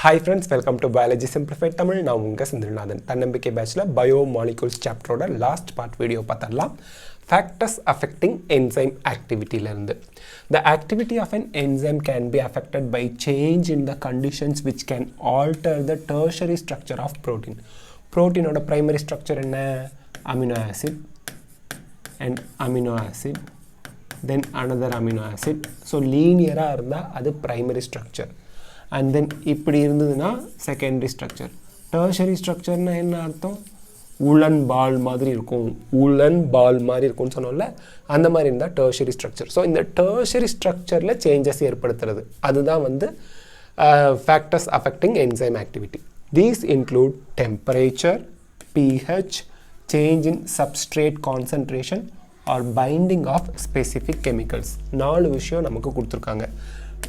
Hi friends, welcome to Biology Simplified Tamil. நான் உங்க செந்தில்நாதன். தன்னம்பிக்கை பேட்ச்ல பயோமாலிகுல்ஸ் சாப்டரோட லாஸ்ட் பார்ட் வீடியோ பார்த்தரலாம். Factors affecting enzyme activity ல இருந்து. The activity of an enzyme can be affected by change in the conditions which can alter the tertiary structure of protein. Protein ஓட primary structure என்ன? Amino acid and amino acid, then another amino acid. So linear இருந்தா அது primary structure. And then இப்படி இருந்ததுன்னா secondary structure. Tertiary structure னா என்ன அர்த்தம்? உலன் பால் மாதிரி இருக்கும். உலன் பால் மாதிரி இருக்கும்னு சொன்னோம்ல, அந்த மாதிரி இருந்தால் tertiary structure. ஸோ இந்த tertiary structureல சேஞ்சஸ் ஏற்படுத்துறது அதுதான் வந்து factors affecting enzyme activity. These include temperature, pH, change in substrate concentration or binding of specific chemicals. 4 விஷயம் நமக்கு கொடுத்துருக்காங்க.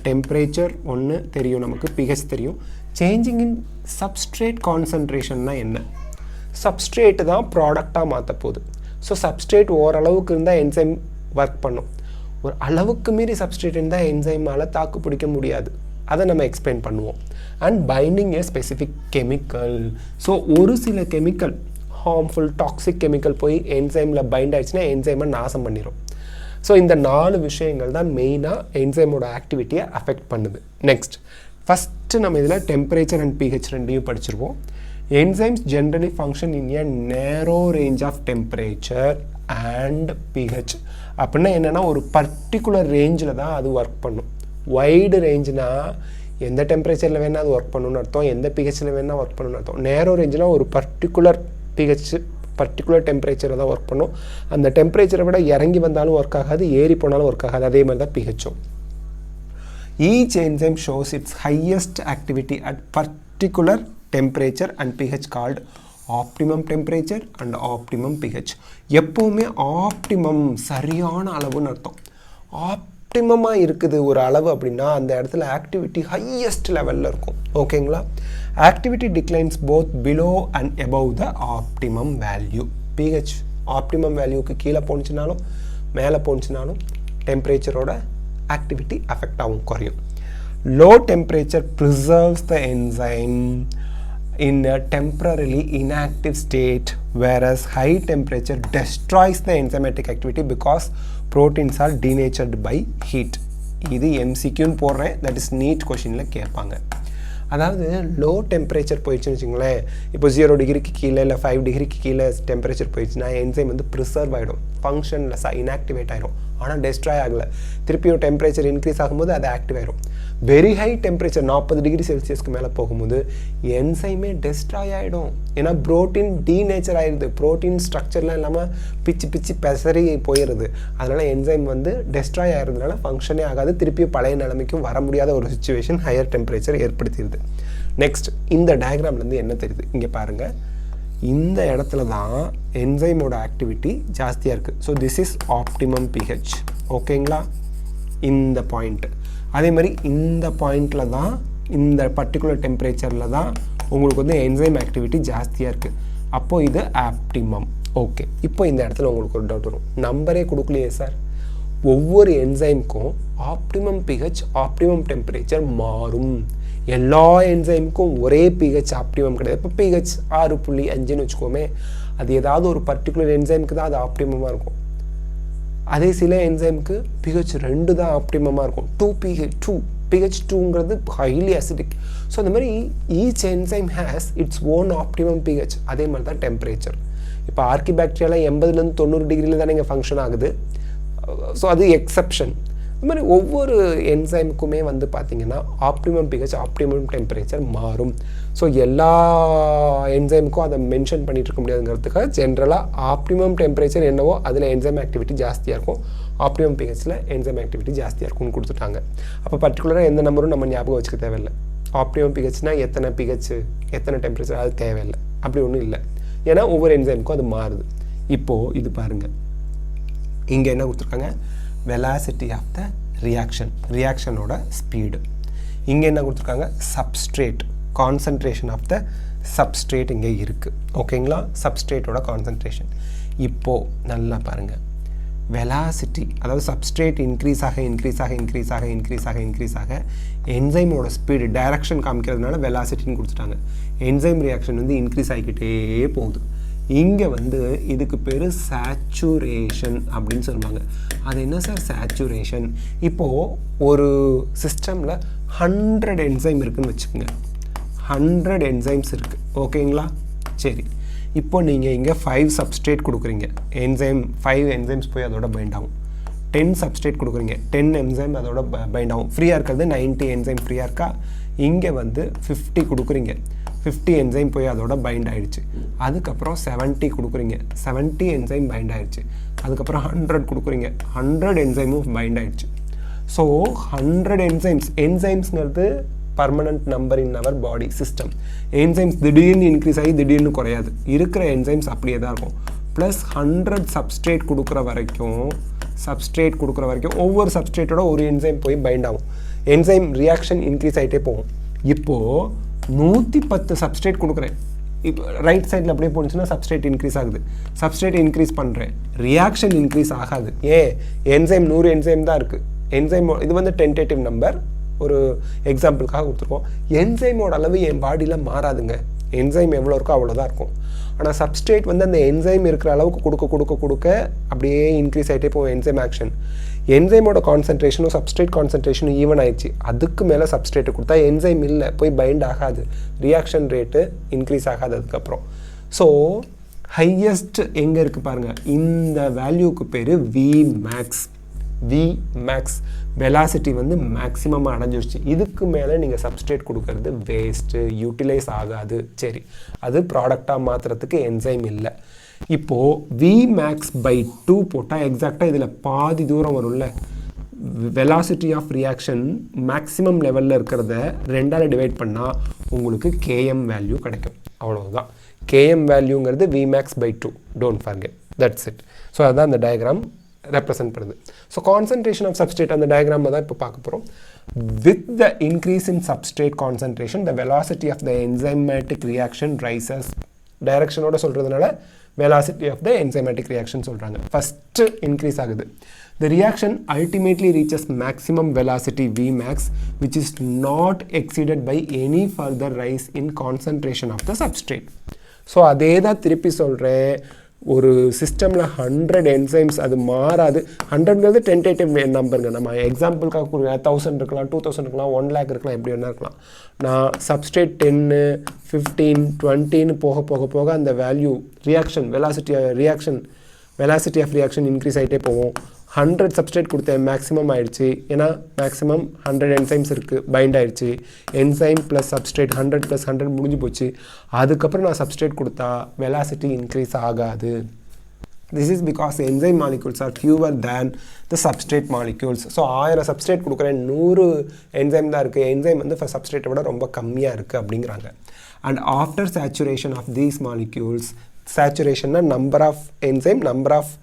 Temperature ஒன்று தெரியும் நமக்கு, pH தெரியும். Changing in substrate concentration னா என்ன? Substrate தான் ப்ராடக்டாக மாற்ற போகுது. ஸோ சப்ஸ்ட்ரேட் ஓரளவுக்கு இருந்தால் என்சைம் ஒர்க் பண்ணும். ஒரு அளவுக்கு மீறி சப்ஸ்ட்ரேட் இருந்தால் என்சைமால் தாக்கு பிடிக்க முடியாது. அதை நம்ம எக்ஸ்பிளைன் பண்ணுவோம். And binding A specific chemical. So ஒரு சில கெமிக்கல் ஹார்ம்ஃபுல் டாக்ஸிக் கெமிக்கல் போய் என்சைமில் பைண்ட் ஆகிடுச்சுன்னா என்சைமை நாசம் பண்ணிடும். ஸோ இந்த 4 விஷயங்கள் தான் மெயினாக என்சைமோட ஆக்டிவிட்டியை அஃபெக்ட் பண்ணுது. நெக்ஸ்ட் ஃபஸ்ட்டு நம்ம இதில் டெம்பரேச்சர் அண்ட் pH ரெண்டையும் படிச்சிருவோம். Enzymes generally function in a narrow range of temperature and pH. அப்படின்னா என்னென்னா ஒரு பர்டிகுலர் ரேஞ்சில் தான் அது ஒர்க் பண்ணும். வைடு ரேஞ்சுனா எந்த டெம்பரேச்சரில் வேணால் அது ஒர்க் பண்ணணும்னு அர்த்தம், எந்த pHல் வேணால் ஒர்க் பண்ணணும்னு அர்த்தம். நேரோ ரேஞ்சுனா ஒரு பர்டிகுலர் pH பர்டிகுலர் டெம்பரேச்சரை தான் ஒர்க் பண்ணும். அந்த டெம்பரேச்சரை விட இறங்கி வந்தாலும் ஒர்க் ஆகாது, ஏறி போனாலும் ஒர்க் ஆகாது. அதே மாதிரி தான் pHம். Each enzyme shows its highest activity at particular temperature and pH called optimum temperature and optimum pH. எப்போவுமே ஆப்டிமம் சரியான அளவுன்னு அர்த்தம். ஆப்டிமமாக இருக்குது ஒரு அளவு அப்படின்னா அந்த இடத்துல ஆக்டிவிட்டி ஹையஸ்ட் லெவலில் இருக்கும். ஓகேங்களா? Activity declines both below and above the optimum value. pH optimum வேல்யூக்கு கீழே போணுச்சுனாலும் மேலே போணுச்சுனாலும் டெம்பரேச்சரோட ஆக்டிவிட்டி அஃபெக்ட் ஆகும், குறையும். Low temperature preserves the enzyme in a temporarily inactive state, whereas high temperature destroys the enzymatic activity because proteins are denatured by heat. இது MCQன்னு போடுறேன், that is NEET questionல கேட்பாங்க. அதாவது லோ டெம்பரேச்சர் போயிடுச்சுன்னு வச்சுங்களேன், இப்போ 0 டிகிரிக்கு கீழே இல்லை 5 டிகிரிக்கு கீழே டெம்பரேச்சர் போயிடுச்சுன்னா என்சைம் வந்து ப்ரிசர்வ் ஆகிடும், ஃபங்க்ஷன்லெஸ்ஸாக இன்ஆக்டிவேட் ஆகிடும். ஆனால் டெஸ்ட்ராய் ஆகலை. திருப்பியும் டெம்பரேச்சர் இன்க்ரீஸ் ஆகும்போது அது ஆக்டிவ் ஆகிடும். வெரி ஹை டெம்பரேச்சர் 40 டிகிரி செல்சியஸ்க்கு மேலே போகும்போது என்சைமே டெஸ்ட்ராய் ஆகிடும். ஏன்னா ப்ரோட்டீன் டீநேச்சர் ஆகிடுது, ப்ரோட்டீன் ஸ்ட்ரக்சர்லாம் இல்லாமல் பிச்சு பெசரி போயிடுது. அதனால் என்சைம் வந்து டெஸ்ட்ராய் ஆகிறதுனால ஃபங்க்ஷனே ஆகாது, திருப்பியும் பழைய நிலைமைக்கும் வர முடியாத ஒரு சுச்சுவேஷன் ஹையர் டெம்பரேச்சர் ஏற்படுத்திடுது. நெக்ஸ்ட் இந்த டயக்ராம்லேருந்து என்ன தெரியுது இங்கே பாருங்கள். இந்த இடத்துல தான் என்சைமோட ஆக்டிவிட்டி ஜாஸ்தியாக இருக்குது. So this is optimum pH. ஓகேங்களா? இந்த பாயிண்ட்டு அதே மாதிரி இந்த பாயிண்டில் தான், இந்த பர்டிகுலர் டெம்பரேச்சரில் தான் உங்களுக்கு வந்து என்சைம் ஆக்டிவிட்டி ஜாஸ்தியாக இருக்குது. அப்போது இது ஆப்டிமம். ஓகே, இப்போ இந்த இடத்துல உங்களுக்கு ஒரு டவுட் வரும், நம்பரே கொடுக்கலையே சார். ஒவ்வொரு என்சைமுக்கும் ஆப்டிமம் pH ஆப்டிமம் டெம்பரேச்சர் மாறும். எல்லா என்சைமுக்கும் ஒரே pH ஆப்டிமம் கிடையாது. இப்போ pH 6.5ன்னு வச்சுக்கோமே, அது ஏதாவது ஒரு பர்டிகுலர் என்சைமுக்கு தான் அது ஆப்டிமமாக இருக்கும். அதே சில என்சைமுக்கு pH 2 தான் ஆப்டிமமாக இருக்கும். 2 pH 2ங்கிறது ஹைலி அசிடிக். ஸோ அந்த மாதிரி each enzyme has its own optimum pH. அதே மாதிரி தான் டெம்பரேச்சர். இப்போ ஆர்கிபாக்டீரியாலாம் 80லேருந்து 90 டிகிரியில் தானே இங்கே ஃபங்க்ஷன் ஆகுது. ஸோ அது எக்ஸப்ஷன். இது மாதிரி ஒவ்வொரு என்சைமுக்குமே வந்து பார்த்திங்கன்னா ஆப்டிமம் pH ஆப்டிமம் டெம்பரேச்சர் மாறும். ஸோ எல்லா என்சைமுக்கும் அதை மென்ஷன் பண்ணிகிட்டு இருக்க முடியாதுங்கிறதுக்காக ஜென்ரலாக ஆப்டிமம் டெம்பரேச்சர் என்னவோ அதில் என்சைம் ஆக்டிவிட்டி ஜாஸ்தியாக இருக்கும், ஆப்டிமம் pHல என்சைம் ஆக்டிவிட்டி ஜாஸ்தியாக இருக்கும்னு கொடுத்துட்டாங்க. அப்போ பர்டிகுலராக எந்த நம்பரும் நம்ம ஞாபகம் வச்சுக்க தேவையில்லை. ஆப்டிமம் pHனா எத்தனை pH எத்தனை டெம்பரேச்சர் அது தேவையில்லை, அப்படி ஒன்றும் இல்லை. ஏன்னா ஒவ்வொரு என்சைமுக்கும் அது மாறுது. இப்போது இது பாருங்கள், இங்கே என்ன கொடுத்துருக்காங்க, வெலாசிட்டி ஆஃப் த ரியாக்ஷனோட ஸ்பீடு. இங்கே என்ன கொடுத்துருக்காங்க, substrate concentration of the substrate இங்கே இருக்குது. ஓகேங்களா? சப்ஸ்ட்ரேட்டோட கான்சன்ட்ரேஷன். இப்போது நல்லா பாருங்கள், வெலாசிட்டி அதாவது சப்ஸ்ட்ரேட் இன்க்ரீஸ் ஆக என்சைமோட ஸ்பீடு டைரக்ஷன் காமிக்கிறதுனால வெலாசிட்டின்னு கொடுத்துட்டாங்க. என்சைம் ரியாக்ஷன் வந்து இன்க்ரீஸ் ஆகிக்கிட்டே போகுது. இங்கே வந்து இதுக்கு பேர் சேச்சுரேஷன் அப்படின்னு சொல்லுவாங்க. அது என்ன சார் சேச்சுரேஷன்? இப்போது ஒரு சிஸ்டமில் 100 என்சைம் இருக்குதுன்னு வச்சுக்கோங்க. 100 என்சைம்ஸ் இருக்குது, ஓகேங்களா? சரி, இப்போ நீங்கள் இங்கே 5 சப்ஸ்ட்ரேட் கொடுக்குறீங்க. 5 என்சைம்ஸ் போய் அதோட பைண்ட் ஆகும். 10 சப்ஸ்ட்ரேட் கொடுக்குறீங்க, 10 என்சைம் அதோட பைண்ட் ஆகும். ஃப்ரீயாக இருக்கிறது 90 என்சைம் ஃப்ரீயாக இருக்கா? இங்கே வந்து 50 கொடுக்குறீங்க, 50 என்சைம் போய் அதோட பைண்ட் ஆகிடுச்சு. அதுக்கப்புறம் 70 கொடுக்குறீங்க, 70 என்சைம் பைண்ட் ஆகிடுச்சு. அதுக்கப்புறம் 100 கொடுக்குறீங்க, 100 என்சைமும் பைண்ட் ஆகிடுச்சு. ஸோ 100 என்சைம்ஸ்ங்கிறது permanent number in our body system. Enzymes திடீர்னு இன்க்ரீஸ் ஆகி திடீர்னு குறையாது, இருக்கிற என்சைம்ஸ் அப்படியே தான் இருக்கும். ப்ளஸ் 100 சப்ஸ்ட்ரேட் கொடுக்குற வரைக்கும் ஒவ்வொரு சப்ஸ்ட்ரேட்டோட ஒரு என்சைம் போய் பைண்ட் ஆகும். என்சைம் ரியாக்ஷன் இன்க்ரீஸ் ஆகிட்டே போகும். இப்போது 110 சப்ஸ்ட்ரேட் கொடுக்குறேன். இப்போ ரைட் சைடில் அப்படியே போணுச்சுன்னா சப்ஸ்ட்ரேட் இன்க்ரீஸ் ஆகுது. சப்ஸ்ட்ரேட் இன்க்ரீஸ் பண்ணுறேன், ரியாக்ஷன் இன்க்ரீஸ் ஆகாது. என்சைம் 100 என்சைம் தான் இருக்குது. என்சைம் இது வந்து டென்டேட்டிவ் நம்பர், ஒரு எக்ஸாம்பிளுக்காக கொடுத்துருக்கோம். என்சைமோட அளவு என் பாடியில் மாறாதுங்க. என்சைம் எவ்வளோ இருக்கோ அவ்வளோதான் இருக்கும். ஆனால் சப்ஸ்ட்ரேட் வந்து அந்த என்சைம் இருக்கிற அளவுக்கு கொடுக்க அப்படியே இன்க்ரீஸ் ஆகிட்டே போகும் என்சைம் ஆக்ஷன். என்சைமோட கான்சன்ட்ரேஷனும் சப்ஸ்ட்ரேட் கான்சன்ட்ரேஷனும் ஈவன் ஆயிடுச்சு. அதுக்கு மேலே சப்ஸ்ட்ரேட்டை கொடுத்தா என்சைம் இல்லை, போய் பைண்ட் ஆகாது, ரியாக்ஷன் ரேட்டு இன்க்ரீஸ் ஆகாது அதுக்கப்புறம். ஸோ ஹையஸ்ட் எங்கே இருக்குது பாருங்கள், இந்த வேல்யூக்கு பேர் Vmax. வெலாசிட்டி வந்து மேக்ஸிமம் அடைஞ்சிருச்சு. இதுக்கு மேலே நீங்கள் சப்ஸ்ட்ரேட் கொடுக்கறது வேஸ்ட்டு, யூட்டிலைஸ் ஆகாது. சரி, அது ப்ராடக்டாக மாற்றுறதுக்கு என்சைம் இல்லை. இப்போது Vmax/2 போட்டால் எக்ஸாக்டாக இதில் பாதி தூரம் வரும்ல. வெலாசிட்டி ஆஃப் ரியாக்ஷன் மேக்ஸிமம் லெவலில் இருக்கிறத 2ஆல் டிவைட் பண்ணால் உங்களுக்கு Km வேல்யூ கிடைக்கும். அவ்வளோதான். Km வேல்யூங்கிறது Vmax/2. Don't forget, that's it. So அதுதான் அந்த டயக்ராம் ரெப்ரசன்ட் பண்ணுது. ஸோ கான்சன்ட்ரேஷன் ஆஃப் சப்ஸ்ட்ரேட் அந்த டயக்ராமை தான் இப்போ பார்க்க போகிறோம். With the increase in substrate concentration the velocity of the enzymatic reaction rises. டைரக்ஷனோட சொல்கிறதுனால velocity of the enzymatic reaction சொல்கிறாங்க. ஃபஸ்ட்டு இன்க்ரீஸ் ஆகுது. The reaction ultimately reaches maximum velocity Vmax, which is not exceeded by any further rise in concentration of the substrate. So அதே தான் திருப்பி சொல்கிறேன். ஒரு சிஸ்டமில் 100 என்சைம்ஸ் அது மாறாது. 100ங்கிறது டென்டேட்டிவ் நம்பருங்க. நம்ம எக்ஸாம்பிளுக்காக 1000 இருக்கலாம், 2000 இருக்கலாம், 1 lakh இருக்கலாம், எப்படி வேணா இருக்கலாம். நான் சப்ஸ்ட்ரேட் 10, 15, 20ன்னு போக அந்த value velocity of reaction increase ஆகிட்டே போவோம். 100 சப்ஸ்ட்ரேட் கொடுத்தேன், மேக்ஸிமம் ஆகிடுச்சு. ஏன்னா மேக்ஸிமம் 100 என்சைம்ஸ் இருக்குது, பைண்ட் ஆகிடுச்சு. என்சைம் ப்ளஸ் சப்ஸ்ட்ரேட் 100 + 100 முடிஞ்சு போச்சு. அதுக்கப்புறம் நான் சப்ஸ்ட்ரேட் கொடுத்தா வெலாசிட்டி இன்க்ரீஸ் ஆகாது. This is because enzyme molecules are fewer than the substrate molecules. So 1000 substrate கொடுக்குறேன், 100 என்சைம் தான் இருக்குது. என்சைம் வந்து சப்ஸ்ட்ரேட்டை விட ரொம்ப கம்மியாக இருக்குது அப்படிங்கிறாங்க. And after saturation of these molecules, சேச்சுரேஷன்னா number of enzyme, number of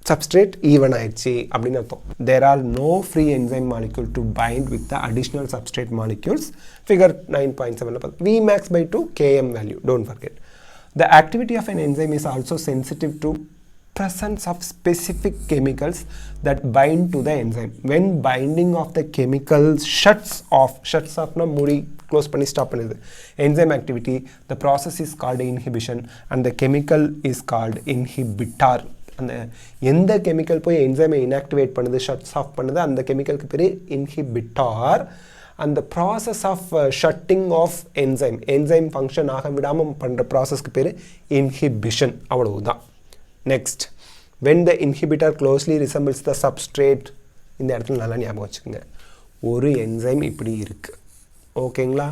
substrate even ஆயிடுச்சு அப்படின்னு அர்த்தம். There are no free enzyme molecule to bind with the additional substrate molecules. Figure 9.7. Vmax/2 Km value, don't forget. The activity of an enzyme is also sensitive to presence of specific chemicals that bind to the enzyme. When binding of the chemicals shuts off na muri close பண்ணி stop பண்ணுது enzyme activity, the process is called inhibition and the chemical is called inhibitor. அந்த எந்த chemical போய் என்சைமை inactivate பண்ணுது, shuts off பண்ணுது, அந்த கெமிக்கலுக்கு பேர் இன்ஹிபிட்டார். அந்த process of shutting off enzyme function ஆக விடாமல் பண்ணுற ப்ராசஸ்க்கு பேர் இன்ஹிபிஷன். அவ்வளவுதான். Next, when the inhibitor closely resembles the substrate. இந்த இடத்துல நல்லா ஞாபகம் வச்சுக்கோங்க. ஒரு என்சைம் இப்படி இருக்குது, ஓகேங்களா?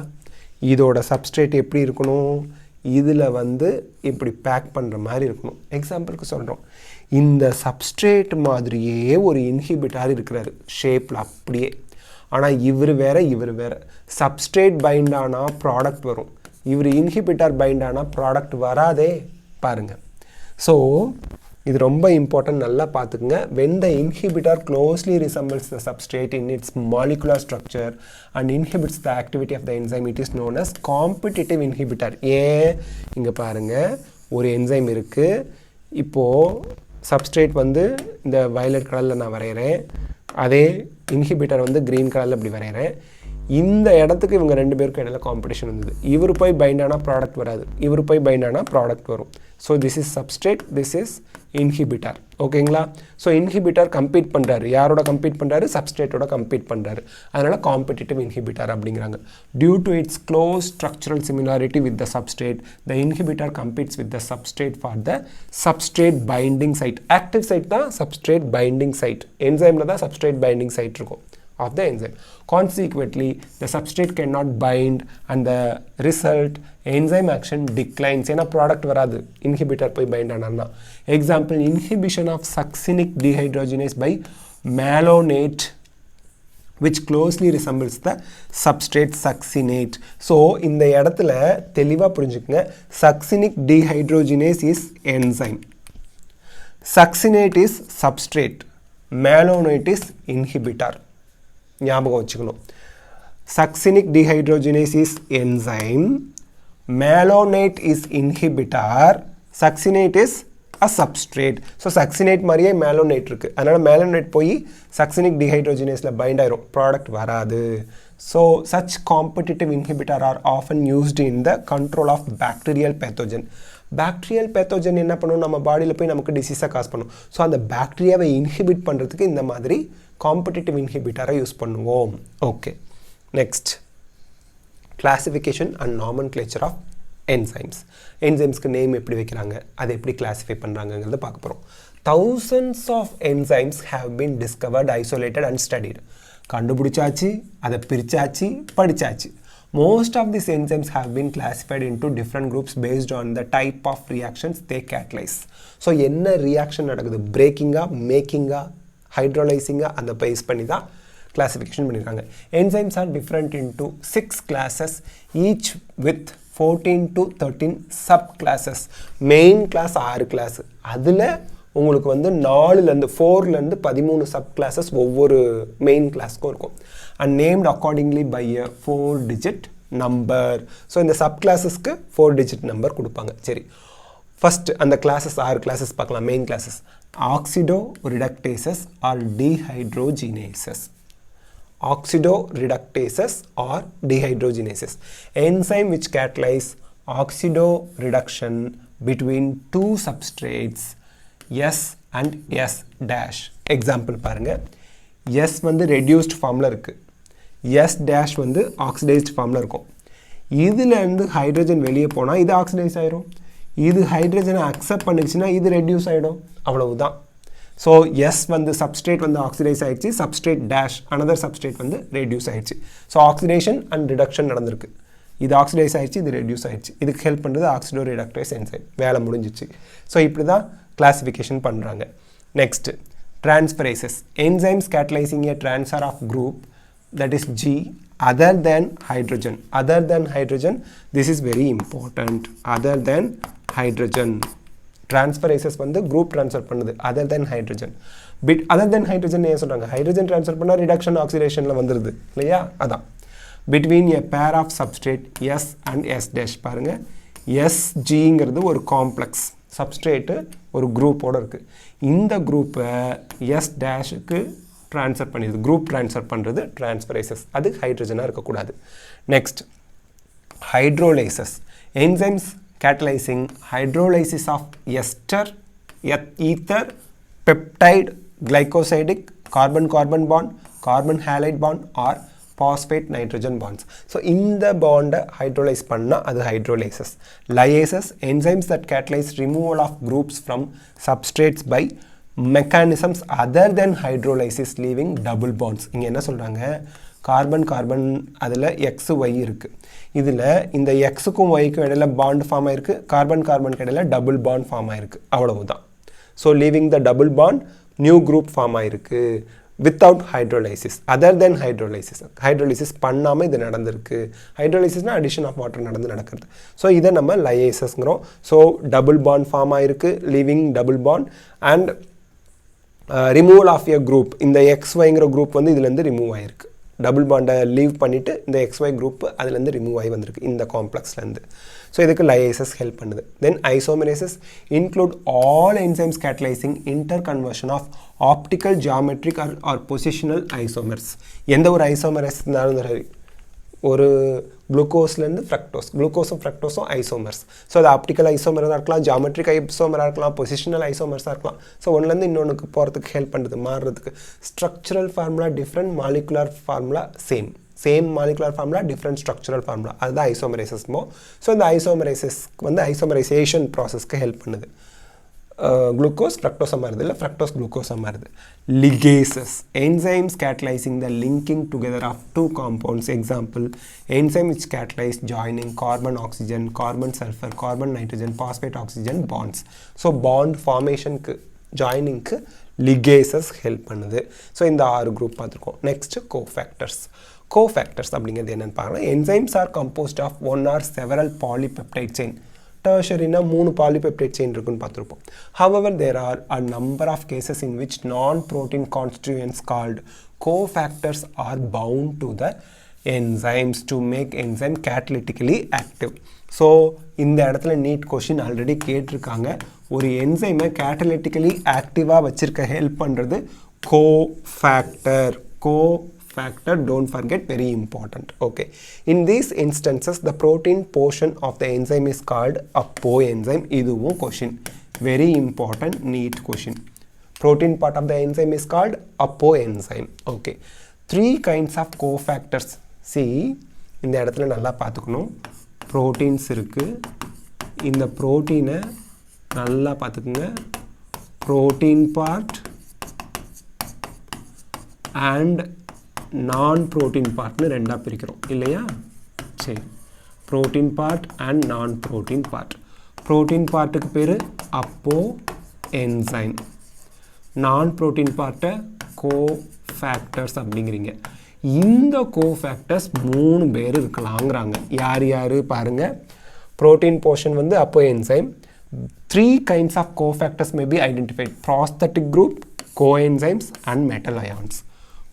இதோட சப்ஸ்ட்ரேட் எப்படி இருக்கணும், இதில் வந்து இப்படி பேக் பண்ணுற மாதிரி இருக்கணும். எக்ஸாம்பிளுக்கு சொல்கிறோம், இந்த சப்ஸ்ட்ரேட் மாதிரியே ஒரு இன்ஹிபிட்டார் இருக்கிறாரு ஷேப்பில் அப்படியே. ஆனால் இவர் வேறு. சப்ஸ்ட்ரேட் பைண்ட் ஆனால் ப்ராடக்ட் வரும், இவர் இன்ஹிபிட்டார் பைண்ட் ஆனால் ப்ராடக்ட் வராதே பாருங்கள். ஸோ இது ரொம்ப இம்பார்ட்டன்ட், நல்லா பார்த்துக்குங்க. when the inhibitor closely resembles the substrate in its molecular structure and inhibits the activity of the enzyme, it is known as competitive inhibitor. இங்கே பாருங்கள், ஒரு என்சைம் இருக்குது. இப்போது சப்ஸ்ட்ரேட் வந்து இந்த வயலட் கலரில் நான் வரைகிறேன். அதே இன்ஹிபிட்டர் வந்து க்ரீன் கலரில் இப்படி வரைகிறேன். இந்த இடத்துக்கு இவங்க ரெண்டு பேருக்கும் இடையில காம்படிஷன் இருந்தது. இவர் போய் பைண்ட் ஆனால் ப்ராடக்ட் வராது, இவர் போய் பைண்ட் ஆனால் ப்ராடக்ட் வரும். So this is substrate, this is inhibitor. ஓகேங்களா? ஸோ இன்ஹிபிட்டர் கம்பீட் பண்ணுறாரு. யாரோட கம்பீட் பண்ணுறாரு? சப்ஸ்ட்ரேட்டோட கம்பீட் பண்ணுறாரு. அதனால் காம்படிட்டிவ் இன்ஹிபிட்டர் அப்படிங்கிறாங்க. Due to its close structural similarity with the substrate, the inhibitor competes with the substrate for the substrate binding site. Active site தான் substrate binding site. என்சைமில் தான் சப்ஸ்ட்ரேட் பைண்டிங் சைட் இருக்கும் of the enzyme. Consequently, the substrate cannot bind and the result enzyme action declines. ஏன்னா product வராது, inhibitor போய் find ஆனா. Example, inhibition of succinic dehydrogenase by malonate which closely resembles the substrate succinate. So இந்த இடத்துல தெளிவாக புரிஞ்சுக்கங்க, succinic dehydrogenase is enzyme, succinate is substrate, malonate is inhibitor. ஞாபகம் வச்சுக்கணும். Succinic dehydrogenase is enzyme, malonate is inhibitor, succinate is a substrate. So succinate மாதிரியே malonate இருக்குது. அதனால் malonate போய் succinic dehydrogenaseல bind ஆயிரும், ப்ராடக்ட் வராது. So such competitive inhibitor are often used in the control of bacterial pathogen. Bacterial pathogen என்ன பண்ணும்? நம்ம பாடியில் போய் நமக்கு டிசீஸை காஸ் பண்ணும். ஸோ அந்த பாக்டீரியாவை இன்ஹிபிட் பண்ணுறதுக்கு இந்த மாதிரி காம்படிட்டிவ் இன்ஹிபிட்டரை யூஸ் பண்ணுவோம். Okay, next classification and nomenclature of enzymes. என்சைம்ஸ்க்கு நேம் எப்படி வைக்கிறாங்க, அதை எப்படி கிளாஸிஃபை பண்ணுறாங்கங்கிறத பார்க்க போகிறோம். thousands of enzymes have been discovered, isolated and studied. கண்டுபிடிச்சாச்சு, அதை பிரிச்சாச்சு, படிச்சாச்சு. Most of these enzymes have been classified into different groups based on the type of reactions they catalyze. So என்ன ரியாக்ஷன் நடக்குது? பிரேக்கிங்கா, மேக்கிங்கா, ஹைட்ரோலைசிங்கா, அந்த பேஸ் பண்ணி தான் classification பண்ணியிருக்காங்க. Enzymes are different into 6 classes, each with 14 to 13 subclasses. Main class 6 class, அதில் உங்களுக்கு வந்து 4லேருந்து 13 சப்கிளாஸஸ் ஒவ்வொரு மெயின் கிளாஸ்க்கும் இருக்கும். And named accordingly by a 4-digit number. So இந்த சப்கிளாஸஸ்க்கு 4-digit நம்பர் கொடுப்பாங்க. சரி, ஃபஸ்ட்டு அந்த கிளாஸஸ் 6 கிளாஸஸ் பார்க்கலாம். Main classes oxidoreductases or dehydrogenases. Oxidoreductases or dehydrogenases, enzyme which catalyze oxido reduction between two substrates S and S dash. Example பாருங்கள். S வந்து reduced ஃபார்மில் இருக்குது, S dash வந்து oxidised ஃபார்மில் இருக்கும். இதுலேருந்து ஹைட்ரஜன் வெளியே போனால் இது ஆக்சிடைஸ் ஆகிடும், இது ஹைட்ரஜனை அக்செப்ட் பண்ணிச்சுன்னா இது ரெடியூஸ் ஆகிடும். அவ்வளவுதான். ஸோ எஸ் வந்து சப்ஸ்ட்ரேட் வந்து ஆக்சிடைஸ் ஆகிடுச்சு, சப்ஸ்ட்ரேட் டேஷ் அனதர் சப்ஸ்ட்ரேட் வந்து ரெடியூஸ் ஆகிடுச்சு. ஸோ ஆக்சிடேஷன் அண்ட் ரிடக்ஷன் நடந்திருக்கு. இது ஆக்சிடைஸ் ஆகிடுச்சு, இது ரெடியூஸ் ஆகிடுச்சு. இதுக்கு ஹெல்ப் பண்ணுறது ஆக்சிடோ ரிடக்டேஸ் என்சைம். வேலை முடிஞ்சிச்சு. ஸோ இப்படி தான் கிளாசிஃபிகேஷன் பண்ணுறாங்க. Next, transferases. Enzymes catalyzing a transfer of group, that is G, other than hydrogen. Other than hydrogen, this is very important. Other than hydrogen. Transferases வந்து group transfer பண்ணுது other than hydrogen. Bit other than hydrogen ஏன் சொல்கிறாங்க? Hydrogen transfer பண்ணால் reduction ஆக்சிடேஷனில் வந்துடுது இல்லையா? அதான். Between a pair of substrate S and S dash பாருங்கள். SGங்கிறது ஒரு காம்ப்ளெக்ஸ் சப்ஸ்ட்ரேட்டு ஒரு குரூப்போடு இருக்குது. இந்த குரூப்பை எஸ் டேஷுக்கு ட்ரான்ஸ்ஃபர் பண்ணிடுது. குரூப் ட்ரான்ஸ்ஃபர் பண்ணுறது டிரான்ஸ்ஃபரேசஸ். அது ஹைட்ரஜனாக இருக்கக்கூடாது. Next, hydrolysis. Enzymes catalyzing hydrolysis of ester, ether, peptide, glycosidic, carbon-carbon bond, carbon halide bond or phosphate nitrogen bonds. So இந்த bond hydrolyze பண்ணா அது hydrolysis. Lyases, enzymes that catalyze removal of groups from substrates by mechanisms other than hydrolysis, leaving double bonds. இங்க என்ன சொல்றாங்க? Carbon carbon அதில் X Y இருக்குது. இதில் இந்த எக்ஸுக்கும் ஒய்க்கும் இடையில பாண்ட் ஃபார்ம் ஆயிருக்கு, கார்பன் கார்பனுக்கு இடையில டபுள் பாண்ட் ஃபார்ம் ஆயிருக்கு. அவ்வளவுதான். So leaving the double bond new group form ஆயிருக்கு without hydrolysis. Other then hydrolysis, hydrolysis பண்ணாமல் இது நடந்திருக்கு. ஹைட்ரோலைசிஸ்னால் அடிஷன் ஆஃப் வாட்டர் நடக்கிறது. ஸோ இதை நம்ம லைசஸ்ங்கிறோம். ஸோ டபுள் பாண்ட் ஃபார்ம் ஆயிருக்கு, leaving double bond and removal of a group. இந்த எக்ஸ் ஒய்ங்கிற குரூப் வந்து இதுலேருந்து ரிமூவ் ஆயிருக்கு. டபுள் பாண்டை லீவ் பண்ணிவிட்டு இந்த XY குரூப் அதுலேருந்து ரிமூவ் ஆகி வந்திருக்கு இந்த காம்ப்ளெக்ஸ்லேருந்து. ஸோ இதுக்கு லைசஸ் ஹெல்ப் பண்ணுது. Then isomerases include all enzymes catalysing interconversion of optical geometric or positional isomers. எந்த ஒரு ஐசோமரேஸ் இருந்தாலும் சரி, ஒரு குளுக்கோஸ்லேருந்து ஃப்ரக்டோஸ், குளுக்கோஸும் ஃப்ரக்டோஸும் ஐசோமர்ஸ். ஸோ அது ஆப்டிக்கல் ஐசோமராக இருக்கலாம், ஜியாமெட்ரிக் ஐசோமராக இருக்கலாம், பொசிஷனல் ஐசோமர்ஸாக இருக்கலாம். ஸோ ஒன்றுலேருந்து இன்னொன்றுக்கு போகிறதுக்கு ஹெல்ப் பண்ணுறது, மாறுறதுக்கு. Structural formula different, molecular formula same molecular formula different structural formula, அதுதான் ஐசோமரேசஸ்மோ. ஸோ இந்த ஐசோமரேசஸ்க்கு வந்து ஐசோமரைசேஷன் ப்ராசஸ்க்கு ஹெல்ப் பண்ணுது. குளுக்கோஸ் ஃப்ரக்டோஸாக மாறுது, இல்லை ஃப்ரக்டோஸ் குளுக்கோஸாக மாறுது. Ligases enzymes catalyzing the linking together of two compounds. Example, enzyme which catalyze joining carbon oxygen, carbon sulfur, carbon nitrogen, phosphate oxygen bonds. So bond formation க்கு joining க்கு ligases help பண்ணுது. So இந்த 6 group பார்த்துருக்கோம். Next cofactors அப்படிங்கிறது என்னென்னு பார்க்கலாம். enzymes are composed of one or several polypeptide chain. டெர்ஷரினா 3 polypeptide chain இருக்குன்னு பார்த்துருப்போம். However, there are a number of cases in which non-protein constituents called cofactors are bound to the enzymes to make enzyme catalytically active. So இந்த இடத்துல NEET question already கேட்டிருக்காங்க. ஒரு என்சைமை கேட்டலிட்டிக்கலி ஆக்டிவாக வச்சுருக்க help பண்ணுறது cofactor. Don't forget, very important. Okay, in these instances the protein portion of the enzyme is called apoenzyme. இதுவும் question, very important neat question. Protein part of the enzyme is called apoenzyme. Okay, 3 kinds of cofactors. See, இந்த இடத்துல நல்லா பார்த்துக்கணும். proteins இருக்கு, இந்த protein-ஐ நல்லா பார்த்துக்குங்க. protein part and non-protein partனு ரெண்டாக பிரிக்கிறோம் இல்லையா? சரி, protein part and non-protein part. protein பார்ட்டுக்கு பேர் apoenzyme, non-protein பார்ட்டை cofactors அப்படிங்கிறீங்க. இந்த cofactors 3 பேர் இருக்கலாங்கிறாங்க. யார் பாருங்க. protein portion வந்து apoenzyme. 3 kinds of cofactors may be identified: prosthetic group, coenzymes and metal ions.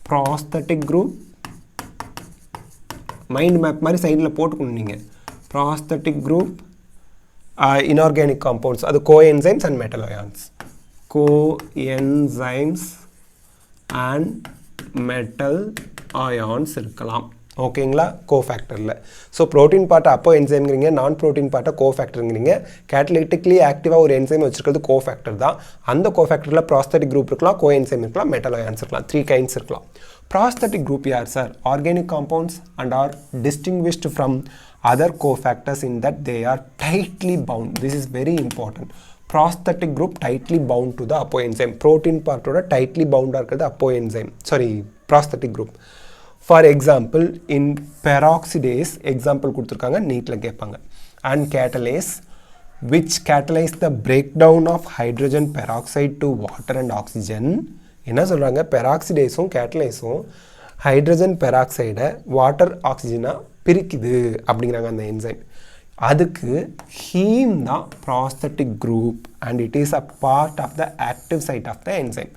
prosthetic group, mind map மாதிரி சைடில் போட்டுக்கணும் நீங்கள். prosthetic group, inorganic compounds, அது coenzymes and metal ions. coenzymes and metal ions இருக்கலாம். ஓகேங்களா? கோஃபேக்டரில். So protein பார்ட்டை அப்போ என்சைம்ங்கிறீங்க, நான் ப்ரோட்டீன் பார்ட்டை கோஃபேக்டருங்கிறீங்க. கேட்டலிட்டிக்லி ஆக்டிவாக ஒரு என்சைம் வச்சுருக்கிறது கோஃபேக்டர் தான். அந்த கோஃபேக்டரில் ப்ராஸ்தட்டிக் குரூப் இருக்கலாம், கோஎன்சைம் இருக்கலாம், மெட்டல் அயான்ஸ் இருக்கலாம். 3 கைண்ட்ஸ் இருக்கலாம். ப்ராஸ்தட்டிக் குரூப் யார் sir? Organic compounds and are distinguished from other cofactors in that they are tightly bound. This is very important. prosthetic group tightly bound to the apoenzyme. protein partோட tightly bound இருக்கிறது apoenzyme, sorry, prosthetic group. For example, in peroxidase, example கொடுத்துருக்காங்க, நீட்டில் கேட்பாங்க. And catalase, which catalyze the breakdown of hydrogen peroxide to water and oxygen. என்ன சொல்கிறாங்க? பெராக்சிடேஸும் கேட்டலைஸும் hydrogen பெராக்சைடை water ஆக்சிஜனாக பிரிக்குது அப்படிங்கிறாங்க அந்த enzyme. அதுக்கு ஹீம் தான் prosthetic group and it is a part of the active site of the enzyme.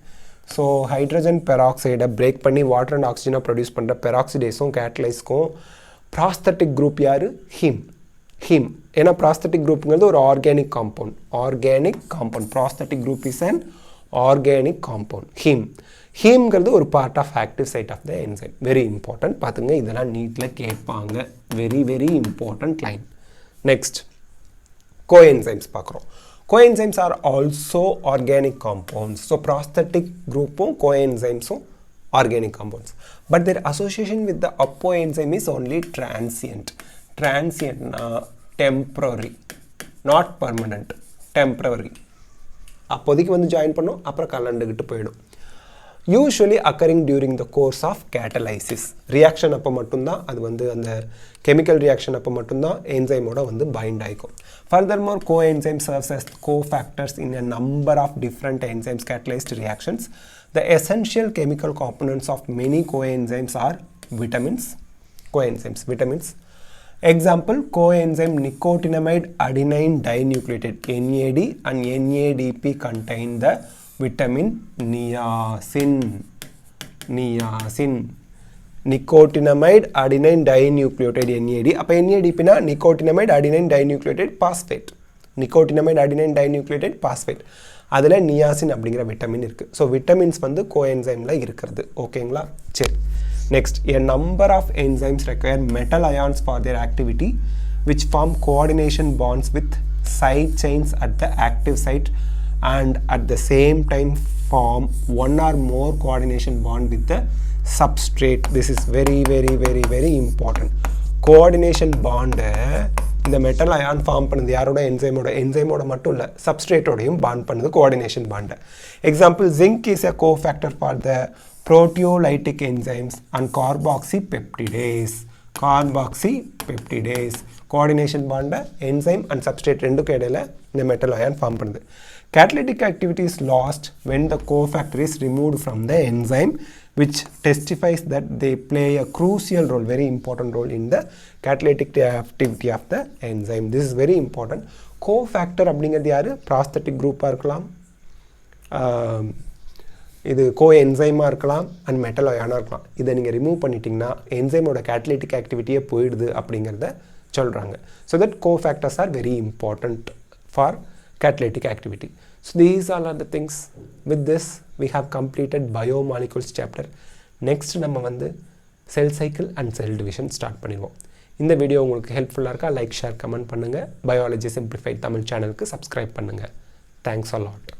So hydrogen பெராக்சைடை break பண்ணி water and ஆக்சிஜனை produce பண்ணுற பெராக்சிடேஸும் கேட்டலைஸ்க்கும் prosthetic group யார்? ஹீம். ஏன்னா prosthetic groupங்கிறது ஒரு organic compound. prosthetic group is an organic compound. ஹீம்ங்கிறது ஒரு part of active site of the enzyme. Very important. பார்த்துங்க, இதெல்லாம் நீட்டில் கேட்பாங்க. Very very important line. Next coenzymes பார்க்குறோம். Coenzymes are also organic compounds. So prosthetic group coenzymes organic compounds. But their association with the apoenzyme is only transient. Transient temporary, not permanent. Temporary. அப்போதைக்கு வந்து join பண்ணோம், அப்புறம் கலண்டுக்கிட்டு போயிடும். Usually occurring during the course of catalysis. Reaction அப்போ மட்டும்தான் அது வந்து அந்த chemical reaction அப்போ மட்டும்தான் என்சைமோட வந்து பைண்ட் ஆகிக்கும். Furthermore, coenzyme serves as cofactors in a number of different enzymes catalyzed reactions. The essential chemical components of many coenzymes are vitamins. Example, coenzyme nicotinamide adenine dinucleotide NAD and NADP contain the vitamin niacin. Nicotinamide adenine dinucleotide NAD. அப்போ NAD பின்னா nicotinamide adenine dinucleotide phosphate. Nicotinamide adenine dinucleotide phosphate. அதில் niacin அப்படிங்கிற vitamin இருக்குது. So vitamins வந்து கோஎன்சைமில் இருக்கிறது. ஓகேங்களா? சரி. Next, a number of enzymes require metal ions for their activity which form coordination bonds with side chains at the active site and at the same time form one or more coordination bond with the substrate. This is very important. Coordination bond இந்த metal ion form பண்ணுது யாரோட? என்சைமோட மட்டும் இல்லை, சப்ஸ்ட்ரேட்டோடையும் bond பண்ணுது coordination பாண்டை. Example, zinc is a cofactor for the proteolytic enzymes and carboxypeptidase. Coordination பாண்டை என்சைம் அண்ட் சப்ஸ்ட்ரேட் ரெண்டுக்கும் இடையில இந்த மெட்டல் அயான் ஃபார்ம் பண்ணுது. Catalytic activity is lost when the cofactor is removed from the enzyme, which testifies that they play a crucial role, very important role in the catalytic activity of the enzyme. This is very important. Cofactor அப்படிங்கிறது யாரு? Prosthetic குரூப்பாக இருக்கலாம், இது கோஎன்சைமாக இருக்கலாம், and metal அயானாக இருக்கலாம். இதை நீங்கள் remove பண்ணிட்டீங்கன்னா என்சைமோட கேட்டலிட்டிக் ஆக்டிவிட்டியே போயிடுது அப்படிங்கிறத சொல்கிறாங்க. So that cofactors are very important for catalytic activity. So these all are the things. With this we have completed biomolecules chapter. Next நம்ம வந்து cell cycle and cell division start பண்ணிடுவோம். இந்த video உங்களுக்கு ஹெல்ப்ஃபுல்லாக இருக்கா? லைக், ஷேர், கமெண்ட் பண்ணுங்கள். Biology simplified Tamil சேனலுக்கு subscribe பண்ணுங்கள். Thanks a lot.